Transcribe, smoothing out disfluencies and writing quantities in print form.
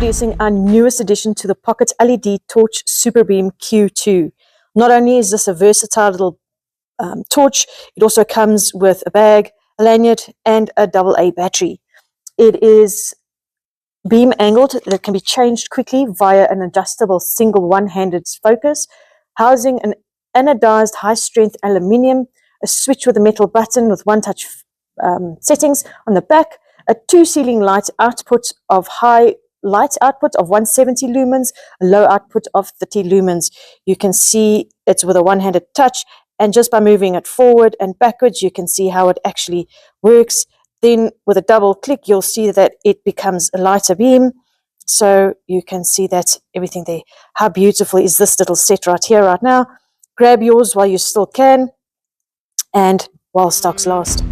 introducing our newest addition to the Pocket LED Torch Suprabeam Q2. Not only is this a versatile little torch, it also comes with a bag, a lanyard, and a AA battery. It is beam angled that can be changed quickly via an adjustable single one-handed focus, housing an anodized high-strength aluminium, a switch with a metal button with one-touch settings on the back, a two-ceiling light output of high light output of 170 lumens, a low output of 30 lumens. You can see it's with a one-handed touch, and just by moving it forward and backwards, you can see how it actually works. Then with a double click, you'll see that it becomes a lighter beam. So you can see that everything there. How beautiful is this little set right here, right now? Grab yours while you still can, and while stocks last.